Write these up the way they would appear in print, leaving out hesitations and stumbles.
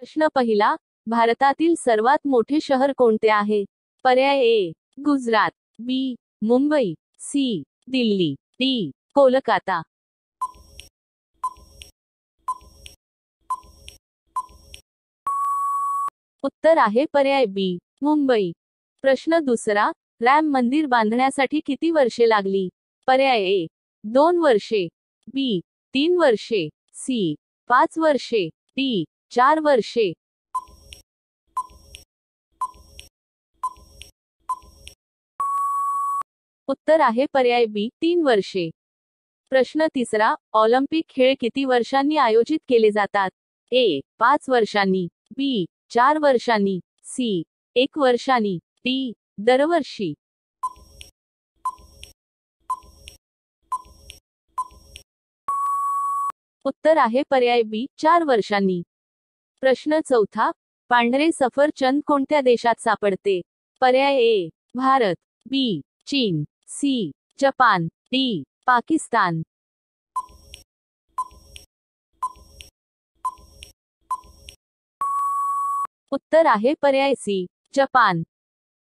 प्रश्न पहिला, भारतातील सर्वात मोठे शहर कोणते आहे? पर्याय ए गुजरात, बी मुंबई, सी दिल्ली, डी कोलकाता. उत्तर आहे पर्याय बी मुंबई. प्रश्न दुसरा, राम मंदिर बांधण्यासाठी किती वर्षे लागली? पर्याय ए 2 वर्षे, बी 3 वर्षे, सी 5 वर्षे, डी 4 वर्षे. उत्तर आहे पर्याय बी 3 वर्षे. प्रश्न तिसरा, ऑलिम्पिक खेळ किती वर्षांनी आयोजित केले जातात? ए 5 वर्षांनी, बी 4 वर्षांनी, सी 1 वर्षांनी, डी दरवर्षी. उत्तर आहे पर्याय बी 4 वर्षांनी. प्रश्न चौथा, पांढरे सफरचंद कोणत्या देशात सापडते? पर्याय ए भारत, बी चीन, सी जपान, डी पाकिस्तान. उत्तर आहे पर्याय सी जपान.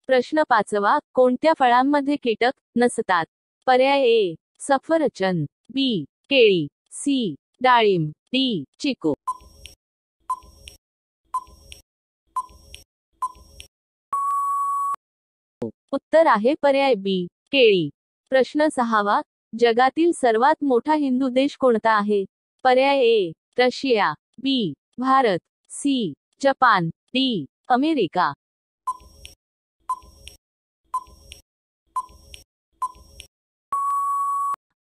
प्रश्न पाचवा, कोणत्या फळांमध्ये कीटक नसतात? पर्याय ए सफरचंद, बी केळी, सी डाळिंब, डी चिकू. उत्तर आहे पर्याय बी केळी. प्रश्न सहावा, जगातील सर्वात मोठा हिंदू देश कोणता आहे? पर्याय A Russia, B Bharat, C Japan, D America.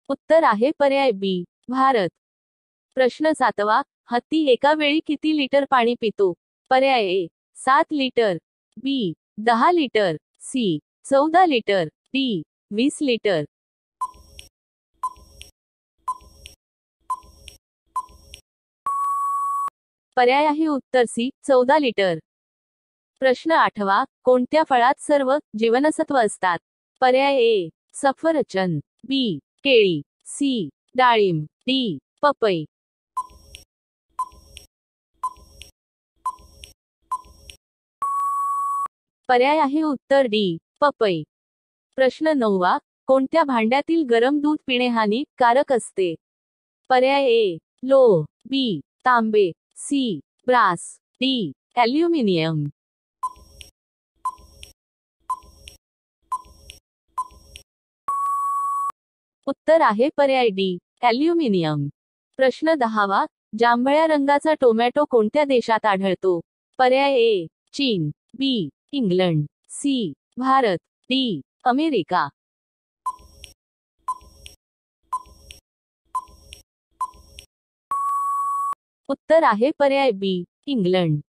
उत्तर आहे पर्याय बी भारत. प्रश्न सातवा, हत्ती एका वेळी किती लिटर पाणी पितो? पर्याय A 7 litre, B 10 litre, C 14 litre, D 20 litre. पर्याय आहे उत्तर सी 14 लिटर. प्रश्न आठवा, कोणत्या फळात सर्व जीवनसत्व असतात? पर्याय ए सफरचंद, बी केळी, सी डाळिंब, डी पपई. पर्याय आहे उत्तर डी पपई. प्रश्न नववा, कोणत्या भांड्यातील गरम दूध पिणे हानिकारक असते? पर्याय ए लोह, बी तांबे, सी ब्रास, डी ॲल्युमिनियम. उत्तर आहे पर्याय डी ॲल्युमिनियम. प्रश्न दहावा, जांभळ्या रंगाचा टोमॅटो कोणत्या देशात आढळतो? पर्याय ए चीन, B England, C Bharat, D America. उत्तर आहे पर्याय बी इंग्लंड.